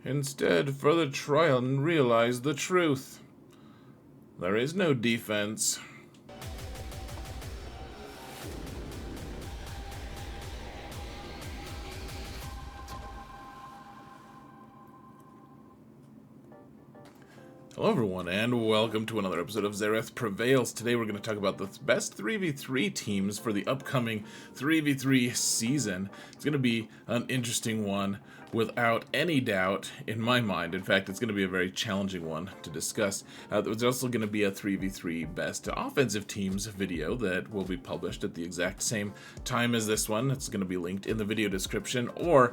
Instead, further trial and realize the truth. There is no defense. Hello everyone, and welcome to another episode of Xaereth Prevails. Today we're going to talk about the best 3v3 teams for the upcoming 3v3 season. It's going to be an interesting one, without any doubt, in my mind. In fact, it's going to be a very challenging one to discuss. There's also going to be a 3v3 best offensive teams video that will be published at the exact same time as this one. It's going to be linked in the video description, or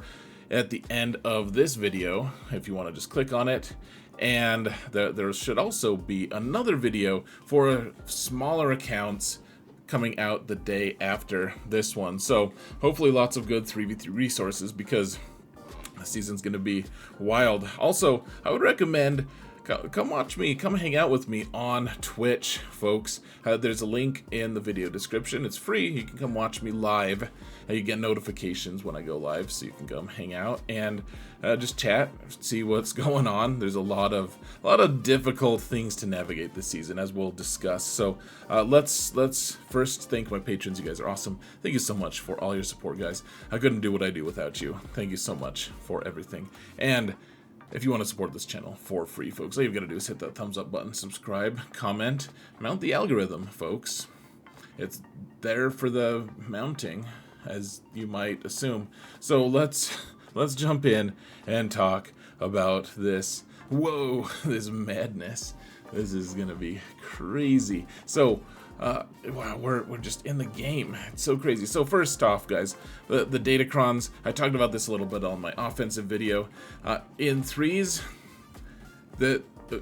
at the end of this video, if you want to just click on it. And there should also be another video for smaller accounts coming out the day after this one. So hopefully lots of good 3v3 resources, because the season's going to be wild. Also, I would recommend come watch me, come hang out with me on Twitch, folks. There's a link in the video description. It's free. You can come watch me live. You get notifications when I go live, so you can come hang out and just chat, see what's going on. There's a lot of difficult things to navigate this season, as we'll discuss. So let's first thank my patrons. You guys are awesome. Thank you so much for all your support, guys. I couldn't do what I do without you. Thank you so much for everything. And if you want to support this channel for free, folks, all you've got to do is hit that thumbs up button, subscribe, comment, mount the algorithm, folks. It's there for the mounting, as you might assume. So let's jump in and talk about this. Whoa, this madness. This is gonna be crazy. So wow, we're just in the game. It's so crazy. So first off, guys, the Datacrons. I talked about this a little bit on my offensive video. In 3s,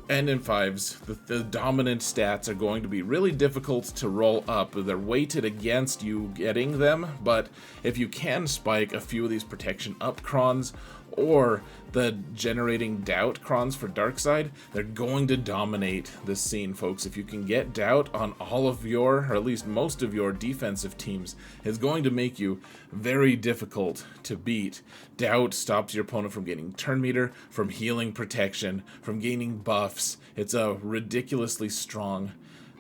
and in 5s, the dominant stats are going to be really difficult to roll up. They're weighted against you getting them, but if you can spike a few of these protection up crons, or the generating doubt crons for dark side, they're going to dominate this scene, folks. If you can get doubt on all of your, or at least most of your defensive teams, it's going to make you very difficult to beat. Doubt stops your opponent from getting turn meter, from healing protection, from gaining buffs. It's a ridiculously strong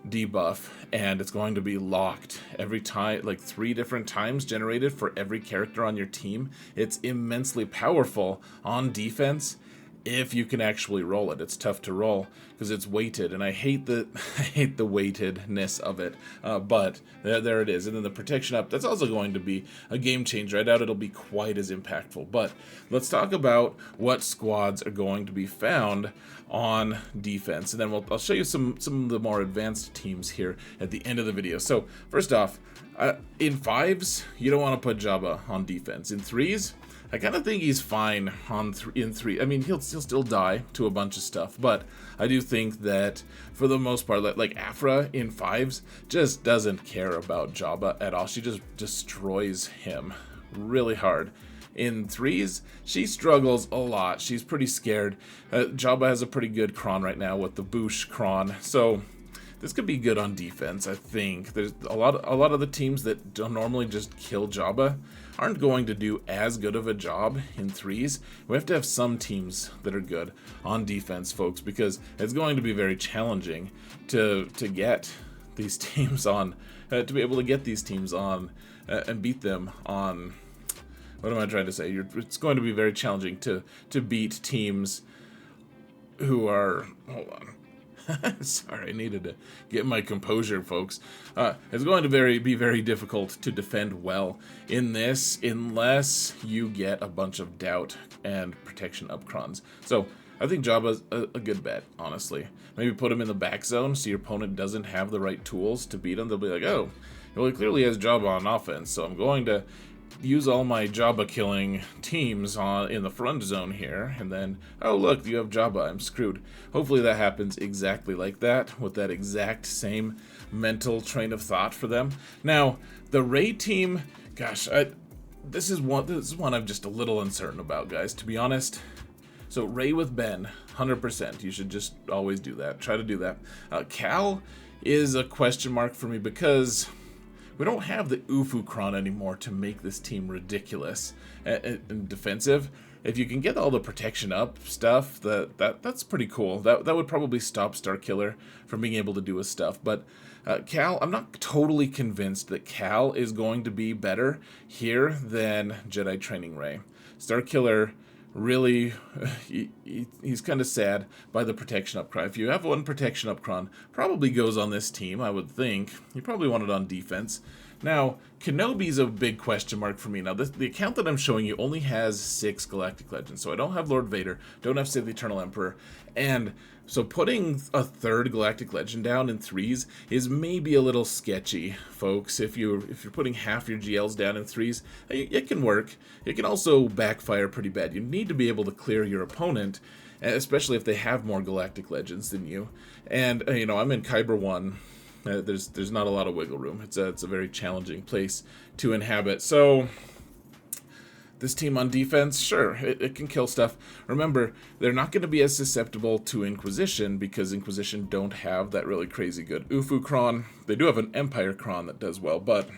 debuff, and it's going to be locked every time, like 3 different times generated for every character on your team. It's immensely powerful on defense if you can actually roll it. It's tough to roll because it's weighted, and I hate the weightedness of it, but there it is. And then the protection up, that's also going to be a game changer. I doubt it'll be quite as impactful, but let's talk about what squads are going to be found on defense, and then I'll show you some of the more advanced teams here at the end of the video. So first off, in 5s, you don't want to put Jabba on defense. In 3s, I kind of think he's fine in 3. I mean, he'll still die to a bunch of stuff, but I do think that for the most part, like Afra in 5s just doesn't care about Jabba at all. She just destroys him really hard. In 3s, she struggles a lot. She's pretty scared. Jabba has a pretty good cron right now with the Boosh cron, so this could be good on defense. I think there's a lot of the teams that don't normally just kill Jabba aren't going to do as good of a job in 3s. We have to have some teams that are good on defense, folks, because it's going to be very challenging to get these teams on, to be able to get these teams on and beat them on. What am I trying to say? It's going to be very challenging to beat teams who are. Hold on. Sorry, I needed to get my composure, folks. It's going to be very difficult to defend well in this, unless you get a bunch of doubt and protection up crons. So I think Jabba's a good bet, honestly. Maybe put him in the back zone so your opponent doesn't have the right tools to beat him. They'll be like, oh, well, he clearly has Jabba on offense, so I'm going to use all my Jabba killing teams in the front zone here, and then, oh look, you have Jabba, I'm screwed. Hopefully that happens exactly like that, with that exact same mental train of thought for them. Now, the Rey team, gosh, this is one I'm just a little uncertain about, guys, to be honest. So Rey with Ben, 100%. You should just always do that. Try to do that. Cal is a question mark for me because we don't have the Ufu Cron anymore to make this team ridiculous and defensive. if you can get all the protection up stuff, that's pretty cool. That would probably stop Starkiller from being able to do his stuff. But Cal, I'm not totally convinced that Cal is going to be better here than Jedi Training Rey. Starkiller really, he's kind of sad by the protection upcron. If you have one protection upcron, probably goes on this team, I would think. You probably want it on defense. Now, Kenobi's a big question mark for me. Now, the account that I'm showing you only has 6 Galactic Legends, so I don't have Lord Vader, don't have Sith Eternal Emperor, and so putting a 3rd Galactic Legend down in 3s is maybe a little sketchy, folks. If you're putting half your GLs down in 3s, it can work. It can also backfire pretty bad. You need to be able to clear your opponent, especially if they have more Galactic Legends than you. And you know, I'm in Kyber 1. There's not a lot of wiggle room. It's a very challenging place to inhabit. So this team on defense, sure, it can kill stuff. Remember, they're not going to be as susceptible to Inquisition because Inquisition don't have that really crazy good Ufu Cron. They do have an Empire Cron that does well, but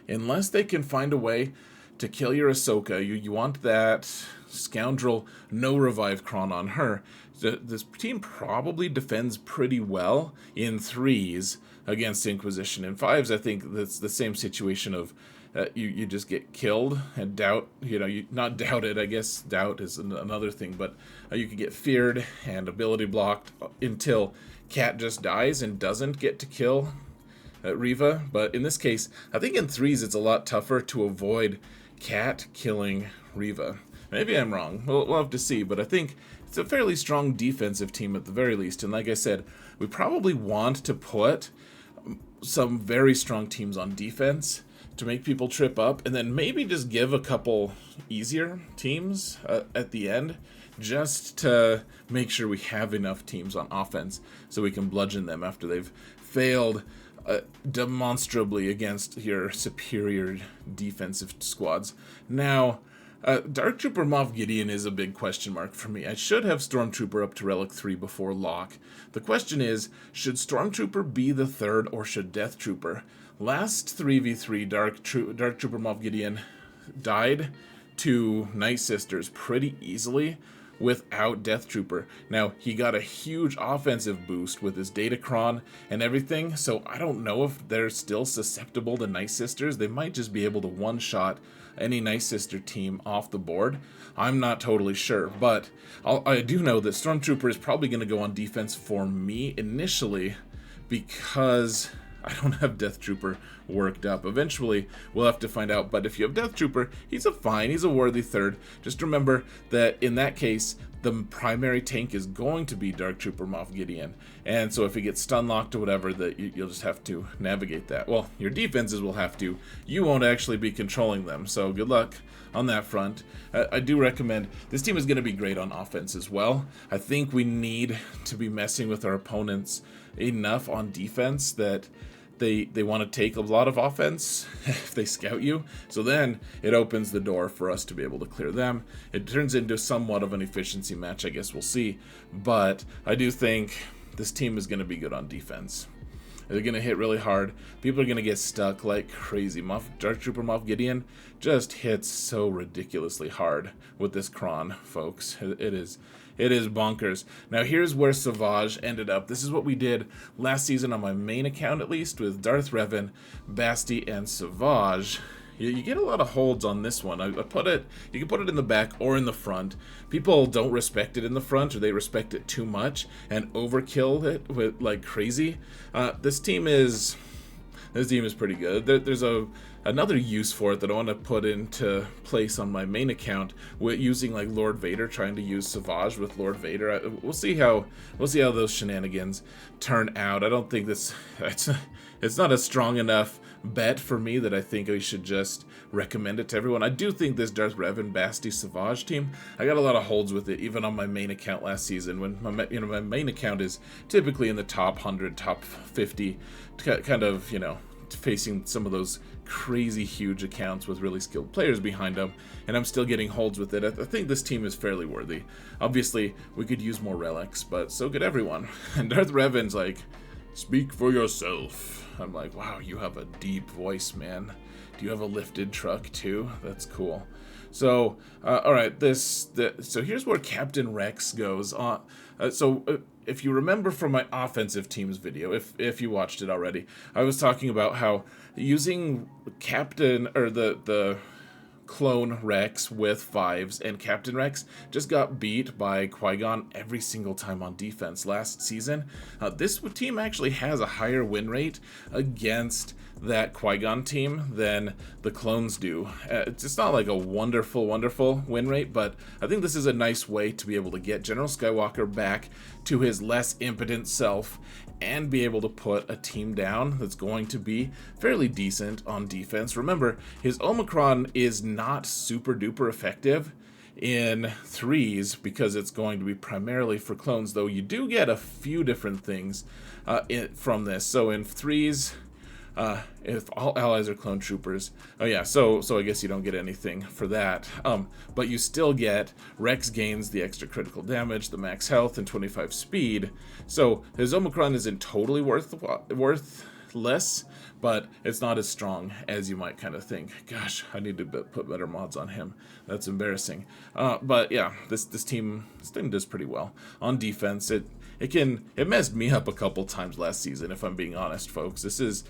unless they can find a way to kill your Ahsoka, you want that scoundrel no revive Cron on her. This team probably defends pretty well in 3s against Inquisition. In 5s, I think that's the same situation of you just get killed and doubt, you know, you not doubted, I guess doubt is another thing, but you can get feared and ability blocked until Cat just dies and doesn't get to kill Reva. But in this case, I think in 3s it's a lot tougher to avoid Cat killing Reva. Maybe I'm wrong. We'll have to see, but I think it's a fairly strong defensive team at the very least. And like I said, we probably want to put some very strong teams on defense to make people trip up, and then maybe just give a couple easier teams at the end, just to make sure we have enough teams on offense so we can bludgeon them after they've failed demonstrably against your superior defensive squads. Now, Dark Trooper Moff Gideon is a big question mark for me. I should have Stormtrooper up to Relic 3 before lock. The question is, should Stormtrooper be the 3rd or should Death Trooper? Last 3v3, Dark Trooper Moff Gideon died to Night Sisters pretty easily without Death Trooper. Now, he got a huge offensive boost with his Datacron and everything, so I don't know if they're still susceptible to Night Sisters. They might just be able to one-shot any Night Sister team off the board. I'm not totally sure, but I do know that Stormtrooper is probably going to go on defense for me initially because I don't have Death Trooper worked up. Eventually, we'll have to find out. But if you have Death Trooper, he's a worthy 3rd. Just remember that in that case, the primary tank is going to be Dark Trooper Moff Gideon. And so if he gets stun locked or whatever, that you'll just have to navigate that. Well, your defenses will have to. You won't actually be controlling them. So good luck on that front. I do recommend, this team is going to be great on offense as well. I think we need to be messing with our opponents enough on defense that they want to take a lot of offense if they scout you. So then it opens the door for us to be able to clear them. It turns into somewhat of an efficiency match, I guess we'll see. But I do think this team is going to be good on defense. They're going to hit really hard. People are going to get stuck like crazy. Dark Trooper Moff Gideon just hits so ridiculously hard with this Cron, folks. It is bonkers. Now here's where Savage ended up. This is what we did last season on my main account, at least, with Darth, Revan, Basti, and Savage. You get a lot of holds on this one. You can put it in the back or in the front. People don't respect it in the front, or they respect it too much and overkill it with like crazy. This team is pretty good. There's another use for it that I want to put into place on my main account with using like Lord Vader, trying to use Savage with Lord Vader. We'll see how those shenanigans turn out. I don't think it's not a strong enough bet for me that I think I should just recommend it to everyone. I do think this Darth Revan Basti Savage team, I got a lot of holds with it even on my main account last season, when my main account is typically in the top 100, top 50, kind of, facing some of those crazy huge accounts with really skilled players behind them, and I'm still getting holds with it. I think this team is fairly worthy. Obviously, we could use more relics, but so could everyone. And Darth Revan's like, speak for yourself. I'm like, wow, you have a deep voice, man. Do you have a lifted truck too? That's cool. So, all right, so here's where Captain Rex goes on. If you remember from my offensive teams video, if you watched it already, I was talking about how using Captain or the clone Rex with fives and Captain Rex just got beat by Qui-Gon every single time on defense last season. This team actually has a higher win rate against that Qui-Gon team than the clones do. It's not like a wonderful win rate, but I think this is a nice way to be able to get General Skywalker back to his less impotent self and be able to put a team down that's going to be fairly decent on defense. Remember, his Omicron is not super duper effective in threes because it's going to be primarily for clones, though you do get a few different things from this. So in threes, if all allies are clone troopers, so I guess you don't get anything for that, but you still get Rex gains the extra critical damage, the max health, and 25 speed. So his Omicron isn't totally worthless, but it's not as strong as you might kind of think. Gosh, I need to put better mods on him. That's embarrassing. But yeah, this team does pretty well on defense. It messed me up a couple times last season, if I'm being honest, folks. This is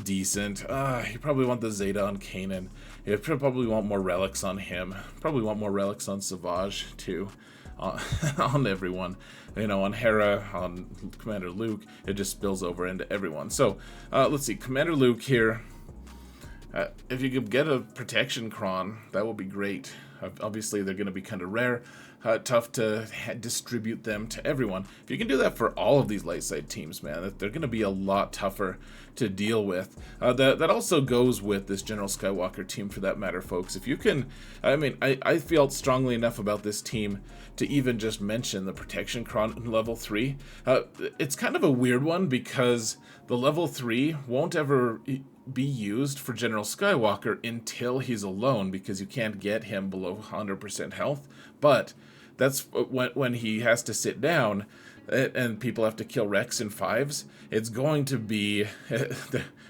decent. You probably want the Zeta on Kanan. You probably want more relics on him. Probably want more relics on Savage too. On everyone, on Hera, on Commander Luke, it just spills over into everyone. So let's see, Commander Luke here. If you could get a protection cron, that would be great. Obviously, they're going to be kind of rare, tough to distribute them to everyone. If you can do that for all of these light side teams, man, they're going to be a lot tougher to deal with. That also goes with this General Skywalker team, for that matter, folks. If you can, I felt strongly enough about this team to even just mention the protection cron level 3. It's kind of a weird one because the level 3 won't ever be used for General Skywalker until he's alone, because you can't get him below 100% health. But that's when he has to sit down and people have to kill Rex in fives. It's going to be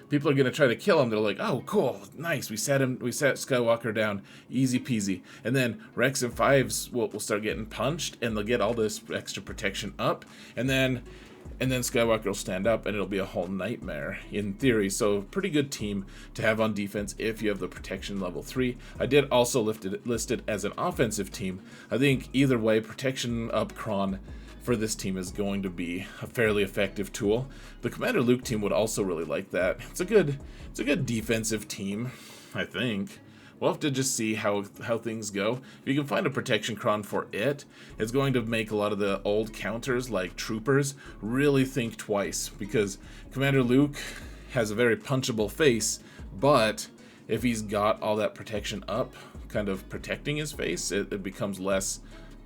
people are going to try to kill him. They're like, oh cool, nice, we sat Skywalker down, easy peasy. And then Rex in fives will start getting punched, and they'll get all this extra protection up, and then Skywalker will stand up, and it'll be a whole nightmare in theory. So pretty good team to have on defense if you have the protection level 3. I did also list it as an offensive team. I think either way, protection up cron for this team is going to be a fairly effective tool. The Commander Luke team would also really like that. It's a good defensive team, I think. We'll have to just see how things go. If you can find a protection cron for it, it's going to make a lot of the old counters like troopers really think twice, because Commander Luke has a very punchable face, but if he's got all that protection up, kind of protecting his face, it becomes less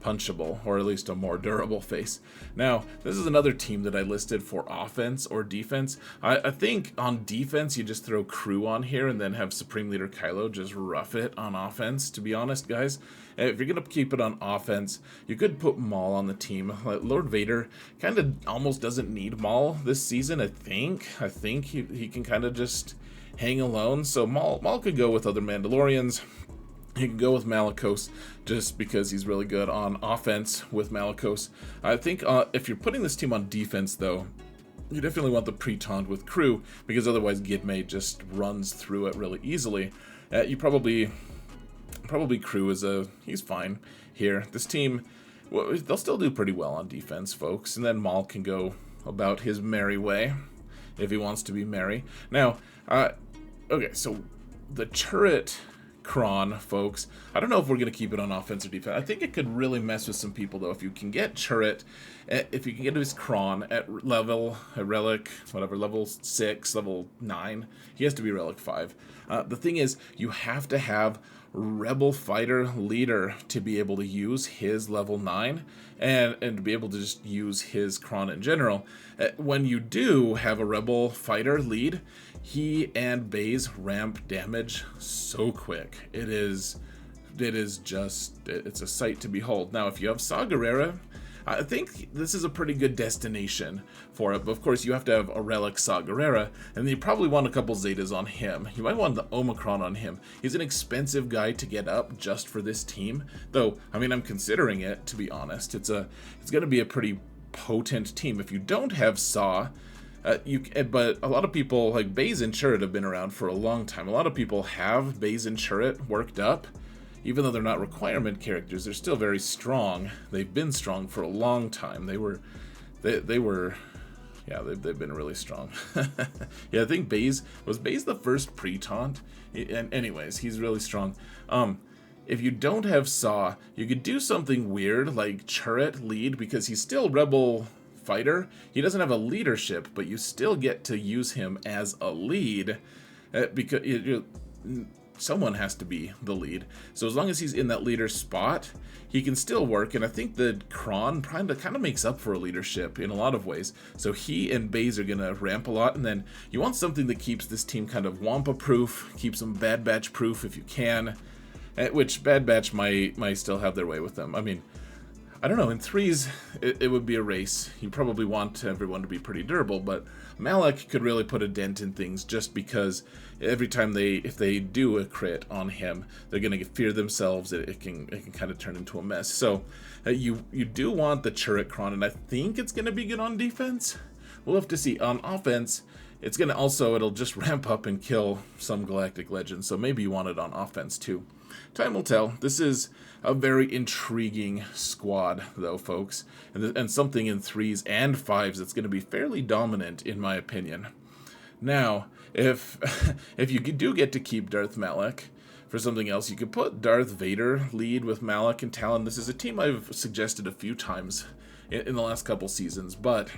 punchable, or at least a more durable face. Now, this is another team that I listed for offense or defense. I think on defense, you just throw Crew on here and then have Supreme Leader Kylo just rough it on offense, to be honest, guys. If you're going to keep it on offense, you could put Maul on the team. Lord Vader kind of almost doesn't need Maul this season, I think. I think he can kind of just hang alone. So Maul could go with other Mandalorians. He can go with Malicos just because he's really good on offense with Malicos. I think if you're putting this team on defense, though, you definitely want the pre-taunt with Crew, because otherwise Gidme just runs through it really easily. You probably Crew he's fine here. This team, well, they'll still do pretty well on defense, folks, and then Maul can go about his merry way if he wants to be merry. Now, okay, so the Chirrut cron, folks, I don't know if we're going to keep it on offense or defense. I think it could really mess with some people, though, if you can get Chirrut, if you can get his cron at relic, whatever, level 6, level 9, he has to be relic 5. The thing is, you have to have Rebel Fighter Leader to be able to use his level 9 and to be able to just use his cron in general. When you do have a Rebel Fighter lead, he and Baze ramp damage so quick. It's a sight to behold. Now, if you have Saw Gerrera, I think this is a pretty good destination for it. But of course, you have to have a Relic Saw Gerrera, and you probably want a couple Zetas on him. You might want the Omicron on him. He's an expensive guy to get up just for this team, though. I mean, I'm considering it, to be honest. It's going to be a pretty potent team. If you don't have Saw, but a lot of people like Baze and Chirrut have been around for a long time. A lot of people have Baze and Chirrut worked up. Even though they're not requirement characters, they're still very strong. They've been strong for a long time. They've been really strong. Yeah, I think was Baze the first pre-taunt? And anyways, he's really strong. If you don't have Saw, you could do something weird like Chirrut lead, because he's still Rebel fighter. He doesn't have a leadership, but you still get to use him as a lead, because someone has to be the lead. So as long as he's in that leader spot, he can still work. And I think the Kron kind of makes up for a leadership in a lot of ways. So he and Baze are going to ramp a lot. And then you want something that keeps this team kind of Wampa proof, keeps them Bad Batch proof if you can. Which Bad Batch might still have their way with them. I mean, I don't know, in threes, it would be a race. You probably want everyone to be pretty durable, but Malak could really put a dent in things just because every time if they do a crit on him, they're going to fear themselves. It can kind of turn into a mess. So you do want the Chirrut Kron, and I think it's going to be good on defense. We'll have to see. On offense, it'll just ramp up and kill some Galactic Legend, so maybe you want it on offense too. Time will tell. This is a very intriguing squad, though, folks, and something in 3s and 5s that's going to be fairly dominant, in my opinion. Now, if you do get to keep Darth Malak for something else, you could put Darth Vader lead with Malak and Talon. This is a team I've suggested a few times in the last couple seasons, but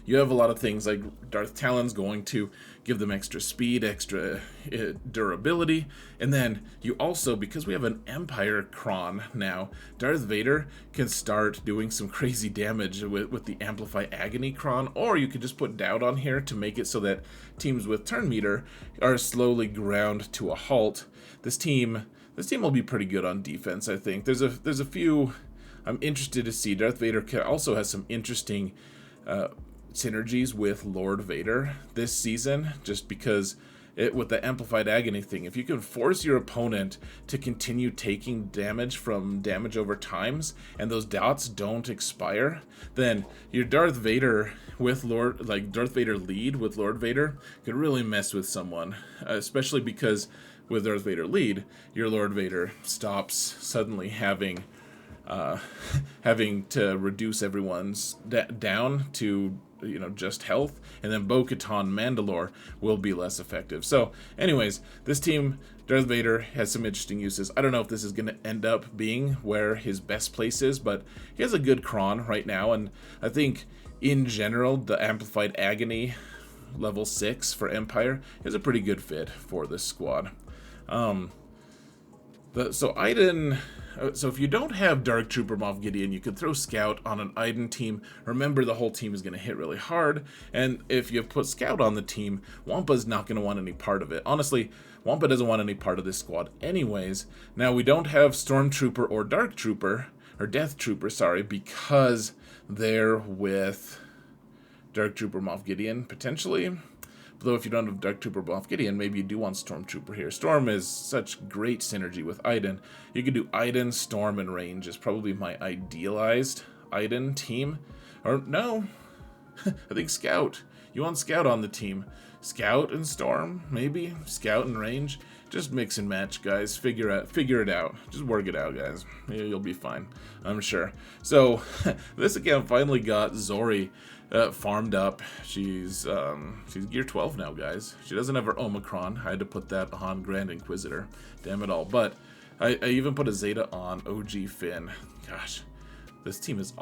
you have a lot of things like Darth Talon's going to give them extra speed, extra durability, and then you also, because we have an Empire Kron now, Darth Vader can start doing some crazy damage with the Amplify Agony Kron, or you could just put Doubt on here to make it so that teams with turn meter are slowly ground to a halt. This team will be pretty good on defense, I think. There's a few I'm interested to see. Darth Vader also has some interesting synergies with Lord Vader this season, just because with the Amplified Agony thing, if you can force your opponent to continue taking damage from damage over times, and those dots don't expire, then your Darth Vader Darth Vader lead with Lord Vader could really mess with someone, especially because with Darth Vader lead, your Lord Vader stops suddenly having to reduce everyone's down to just health, and then Bo-Katan Mandalore will be less effective. So anyways, this team, Darth Vader, has some interesting uses. I don't know if this is going to end up being where his best place is, but he has a good Kron right now, and I think in general the Amplified Agony level 6 for Empire is a pretty good fit for this squad. So Iden, so if you don't have Dark Trooper Moff Gideon, you could throw Scout on an Iden team. Remember, the whole team is going to hit really hard, and if you put Scout on the team, Wampa's not going to want any part of it. Honestly, Wampa doesn't want any part of this squad anyways. Now, we don't have Stormtrooper or Dark Trooper, or Death Trooper, sorry, because they're with Dark Trooper Moff Gideon, potentially. Though if you don't have Dark Trooper Moff Gideon, maybe you do want Stormtrooper here. Storm is such great synergy with Iden. You could do Iden, Storm, and Range is probably my idealized Iden team. Or no, I think Scout. You want Scout on the team. Scout and Storm, maybe. Scout and Range. Just mix and match, guys. Figure it out. Just work it out, guys. You'll be fine, I'm sure. So this account finally got Zorii farmed up. She's gear 12 now, guys. She doesn't have her Omicron. I had to put that on Grand Inquisitor. Damn it all. But I even put a Zeta on OG Finn. Gosh, this team is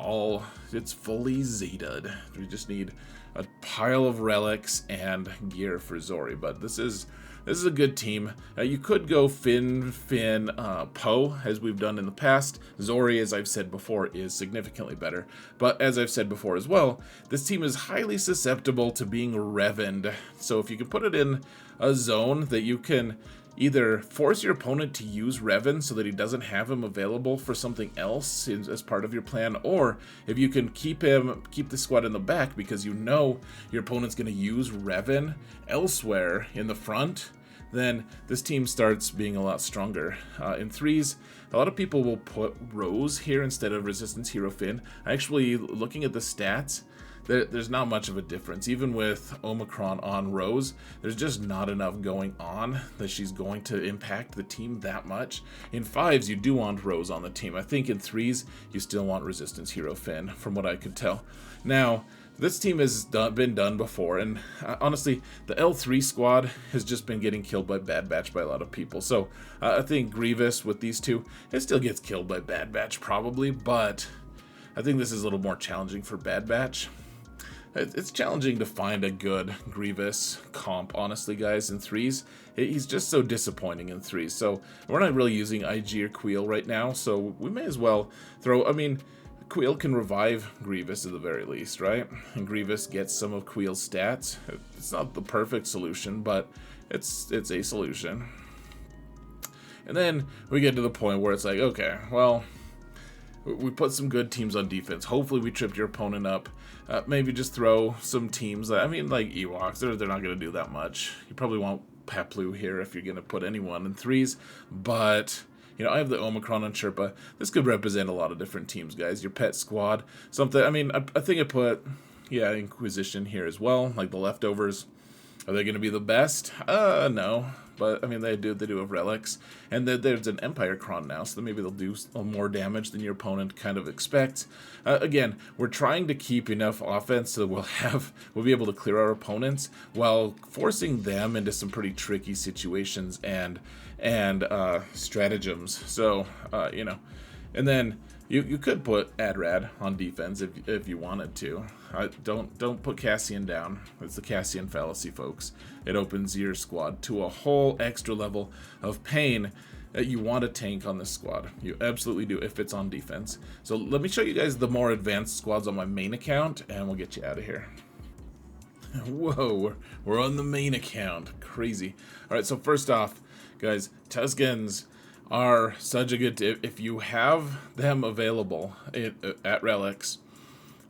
it's fully Zeta'd. We just need a pile of relics and gear for Zorii. But this is a good team. You could go Finn, Poe, as we've done in the past. Zorii, as I've said before, is significantly better. But as I've said before as well, this team is highly susceptible to being Revaned. So if you can put it in a zone that you can either force your opponent to use Revan so that he doesn't have him available for something else as part of your plan, or if you can keep the squad in the back because you know your opponent's going to use Revan elsewhere in the front, then this team starts being a lot stronger. In threes, a lot of people will put Rose here instead of Resistance Hero Finn. Actually, looking at the stats, there's not much of a difference. Even with Omicron on Rose, there's just not enough going on that she's going to impact the team that much. In fives, you do want Rose on the team. I think in threes, you still want Resistance Hero Finn, from what I could tell. Now, this team has been done before, and honestly, the L3 squad has just been getting killed by Bad Batch by a lot of people. So I think Grievous with these two, it still gets killed by Bad Batch probably, but I think this is a little more challenging for Bad Batch. It's challenging to find a good Grievous comp, honestly, guys, in threes. He's just so disappointing in threes. So we're not really using IG or Queel right now, so we may as well throw, I mean, Queel can revive Grievous at the very least, right? And Grievous gets some of Queel's stats. It's not the perfect solution, but it's a solution. And then we get to the point where it's like, okay, well, we put some good teams on defense. Hopefully we tripped your opponent up. Maybe just throw some teams that, I mean, like Ewoks, they're not going to do that much. You probably want Peplu here if you're going to put anyone in threes, but you know, I have the Omicron and Sherpa. This could represent a lot of different teams, guys. Your pet squad, something. I mean, I think I put, yeah, Inquisition here as well, like the leftovers. Are they going to be the best? No. But, I mean, they do have relics. And there's an Empire Cron now, so maybe they'll do more damage than your opponent kind of expects. Again, we're trying to keep enough offense so we'll be able to clear our opponents while forcing them into some pretty tricky situations and stratagems. So, you know, and then you could put Adrad on defense if you wanted to. Don't put Cassian down. It's the Cassian fallacy, folks. It opens your squad to a whole extra level of pain that you want to tank on this squad. You absolutely do if it's on defense. So let me show you guys the more advanced squads on my main account, and we'll get you out of here. Whoa, we're on the main account. Crazy. All right, so first off, guys, Tuskens are such a good tip. If you have them available at relics,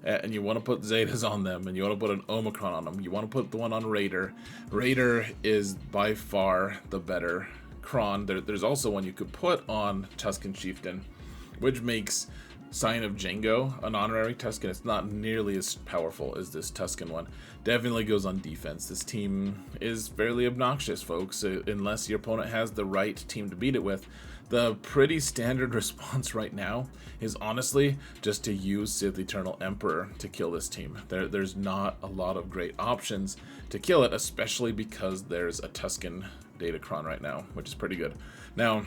and you want to put Zetas on them, and you want to put an Omicron on them, you want to put the one on Raider. Raider is by far the better Cron. There's also one you could put on Tusken Chieftain, which makes Sign of Jango an honorary Tusken. It's not nearly as powerful as this Tusken one. Definitely goes on defense. This team is fairly obnoxious, folks, unless your opponent has the right team to beat it with. The pretty standard response right now is honestly just to use Sith Eternal Emperor to kill this team. There's not a lot of great options to kill it, especially because there's a Tusken Datacron right now, which is pretty good. Now,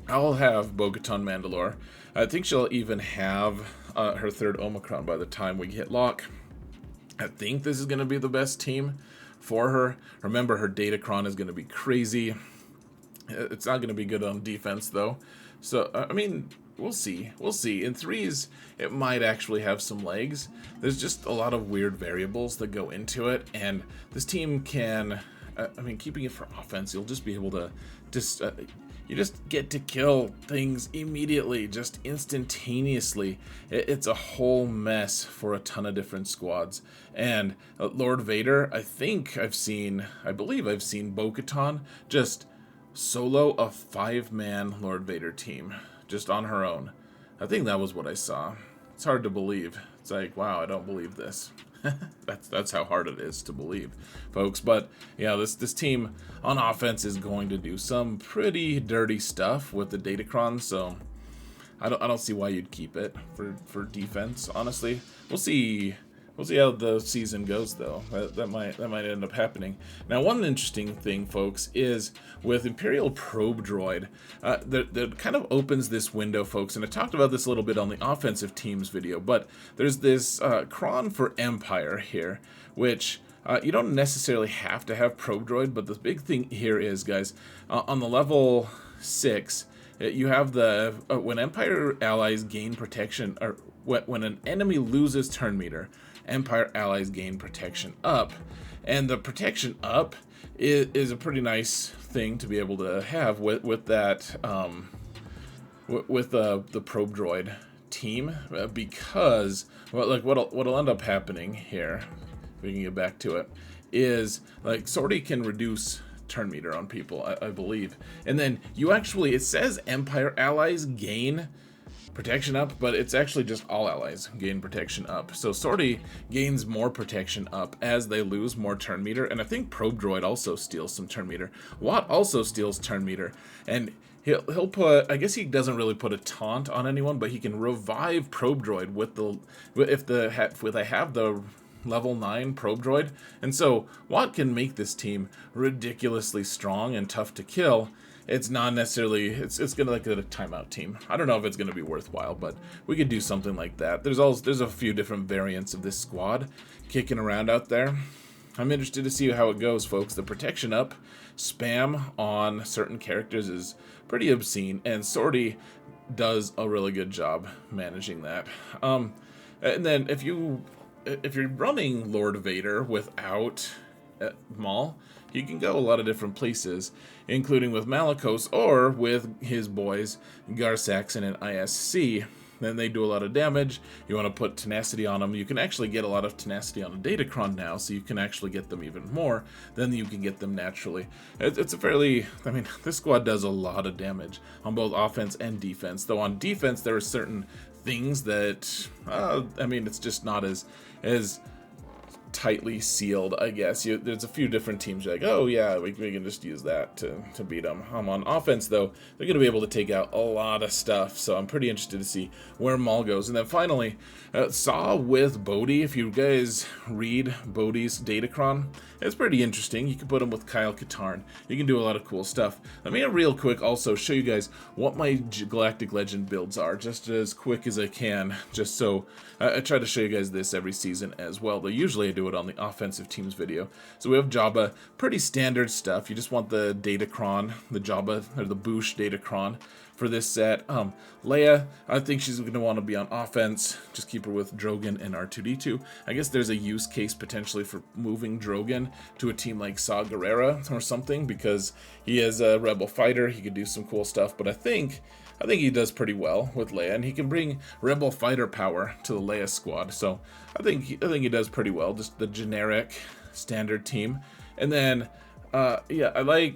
I'll have Bo-Katan Mandalore. I think she'll even have her third Omicron by the time we hit lock. I think this is going to be the best team for her. Remember, her Datacron is going to be crazy. It's not going to be good on defense, though. So, I mean, we'll see. We'll see. In threes, it might actually have some legs. There's just a lot of weird variables that go into it, and this team can... I mean, keeping it for offense, you'll just be able to just... you just get to kill things immediately, just instantaneously. It's a whole mess for a ton of different squads. And Lord Vader, I believe I've seen Bo-Katan just solo a 5-man Lord Vader team, just on her own. I think that was what I saw. It's hard to believe. It's like, wow, I don't believe this. That's how hard it is to believe, folks. But yeah, this team on offense is going to do some pretty dirty stuff with the Datacron, so I don't see why you'd keep it for defense. Honestly, we'll see how the season goes, though. That might end up happening. Now, one interesting thing, folks, is with Imperial Probe Droid, that kind of opens this window, folks. And I talked about this a little bit on the offensive teams video, but there's this Cron for Empire here, which you don't necessarily have to have Probe Droid, but the big thing here is, guys, on the level 6, you have the when Empire allies gain protection, or when an enemy loses turn meter, Empire allies gain protection up, and the protection up is a pretty nice thing to be able to have with that with the probe droid team, because what'll end up happening here, if we can get back to it, is like Zorii can reduce turn meter on people, I believe, and then you actually, it says Empire allies gain protection up, but it's actually just all allies gain protection up. So Zorii gains more protection up as they lose more turn meter, and I think Probe Droid also steals some turn meter. Watt also steals turn meter, and he'll put, I guess he doesn't really put a taunt on anyone, but he can revive Probe Droid with the, if they have the level 9 Probe Droid, and so Watt can make this team ridiculously strong and tough to kill. It's not necessarily, it's gonna like a timeout team. I don't know if it's gonna be worthwhile, but we could do something like that. There's a few different variants of this squad kicking around out there. I'm interested to see how it goes, folks. The protection up spam on certain characters is pretty obscene, and Zorii does a really good job managing that. And then if you're running Lord Vader without Maul, you can go a lot of different places, including with Malicos or with his boys Gar Saxon and ISC. Then they do a lot of damage. You want to put tenacity on them. You can actually get a lot of tenacity on a Datacron now, so you can actually get them even more than you can get them naturally. It's a fairly, I mean, this squad does a lot of damage on both offense and defense, though on defense there are certain things that, I mean, it's just not as tightly sealed, I guess. There's a few different teams you're like, oh yeah, we can just use that to beat them. On offense, though, they're going to be able to take out a lot of stuff, so I'm pretty interested to see where Maul goes. And then finally, Saw with Bodhi. If you guys read Bodhi's Datacron, it's pretty interesting. You can put him with Kyle Katarn. You can do a lot of cool stuff. Let me real quick also show you guys what my Galactic Legend builds are, just as quick as I can, just so I try to show you guys this every season as well, though usually I do it on the offensive teams video. So we have Jabba, pretty standard stuff. You just want the Datacron, the Jabba, or the Boosh Datacron for this set. Leia, I think she's going to want to be on offense. Just keep her with Drogon and R2-D2. I guess there's a use case potentially for moving Drogon to a team like Saw Gerrera or something, because he is a rebel fighter. He could do some cool stuff, but I think he does pretty well with Leia, and he can bring rebel fighter power to the Leia squad. So I think he does pretty well. Just the generic standard team. And then yeah, I like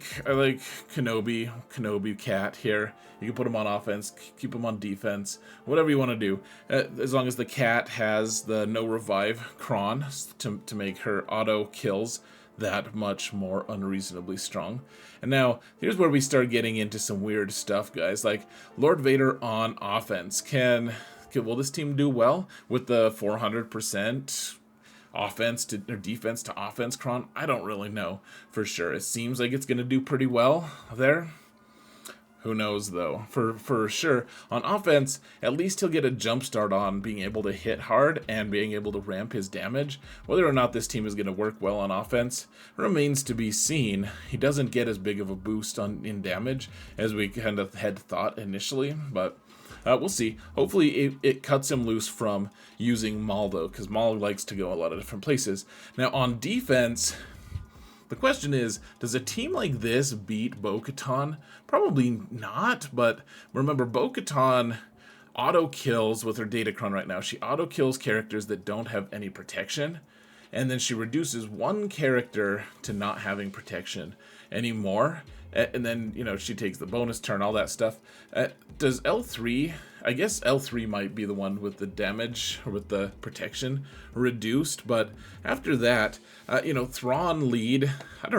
Kenobi Cat here. You can put him on offense, keep him on defense, whatever you want to do, as long as the Cat has the no revive Kron to make her auto kills that much more unreasonably strong. And now here's where we start getting into some weird stuff, guys. Like Lord Vader on offense, will this team do well with the 400% offense to or defense to offense Kron? I don't really know for sure. It seems like it's going to do pretty well there. Who knows, though? For sure, on offense, at least he'll get a jump start on being able to hit hard and being able to ramp his damage. Whether or not this team is going to work well on offense remains to be seen. He doesn't get as big of a boost in damage as we kind of had thought initially, but we'll see. Hopefully it cuts him loose from using Maul, though, because Maul likes to go a lot of different places. Now, on defense, the question is, does a team like this beat Bo-Katan? Probably not, but remember, Bo-Katan auto-kills with her Datacron right now. She auto-kills characters that don't have any protection, and then she reduces one character to not having protection anymore, and then, you know, she takes the bonus turn, all that stuff. Does L3, I guess L3 might be the one with the damage, or with the protection reduced, but after that, you know, Thrawn lead, I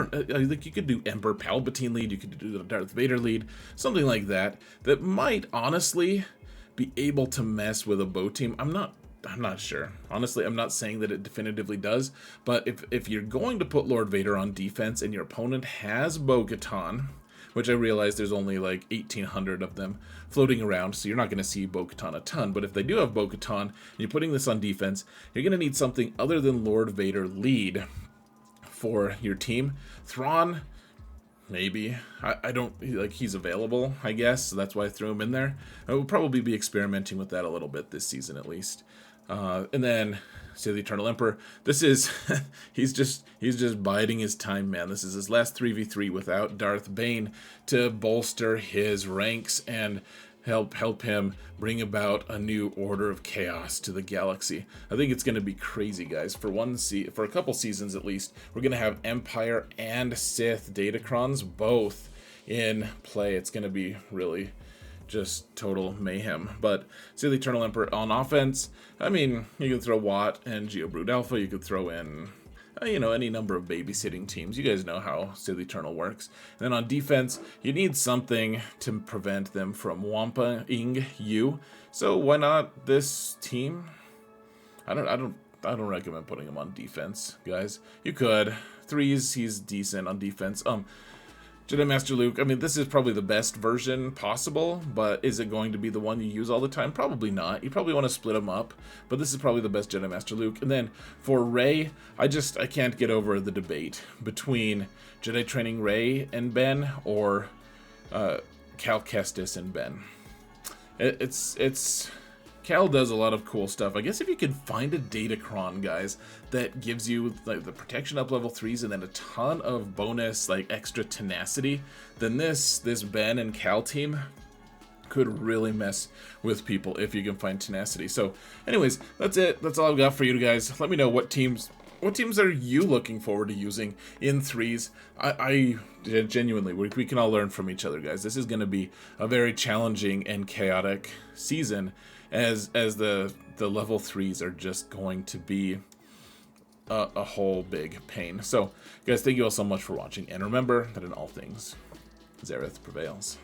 think you could do Emperor Palpatine lead, you could do the Darth Vader lead, something like that might honestly be able to mess with a Bo team. I'm not sure. Honestly, I'm not saying that it definitively does, but if you're going to put Lord Vader on defense and your opponent has Bo-Katan, which I realize there's only like 1,800 of them floating around, so you're not going to see Bo-Katan a ton, but if they do have Bo-Katan and you're putting this on defense, you're going to need something other than Lord Vader lead for your team. Thrawn, maybe. I don't, like, he's available, I guess, so that's why I threw him in there. I will probably be experimenting with that a little bit this season at least. And then say the Eternal Emperor. This is he's just biding his time, man. This is his last 3v3 without Darth Bane to bolster his ranks and help him bring about a new order of chaos to the galaxy. I think it's going to be crazy, guys. For a couple seasons at least, we're going to have Empire and Sith Datacrons both in play. It's going to be really just total mayhem. But say the Eternal Emperor on offense, I mean, you could throw Watt and Geobrood Alpha, you could throw in any number of babysitting teams. You guys know how Sith Eternal works. And then on defense, you need something to prevent them from wampaing you. So why not this team? I don't recommend putting him on defense, guys. You could. 3s, he's decent on defense. Jedi Master Luke, I mean, this is probably the best version possible, but is it going to be the one you use all the time? Probably not. You probably want to split them up, but this is probably the best Jedi Master Luke. And then for Rey, I can't get over the debate between Jedi training Rey and Ben or Cal Kestis and Ben. Cal does a lot of cool stuff. I guess if you could find a Datacron, guys, that gives you like the protection up level 3s and then a ton of bonus like extra tenacity, then this Ben and Cal team could really mess with people if you can find tenacity. So anyways, that's it. That's all I've got for you guys. Let me know what teams are you looking forward to using in 3s? I genuinely, we can all learn from each other, guys. This is going to be a very challenging and chaotic season, as the level 3s are just going to be a whole big pain. So, guys, thank you all so much for watching, and remember that in all things, Xaereth prevails.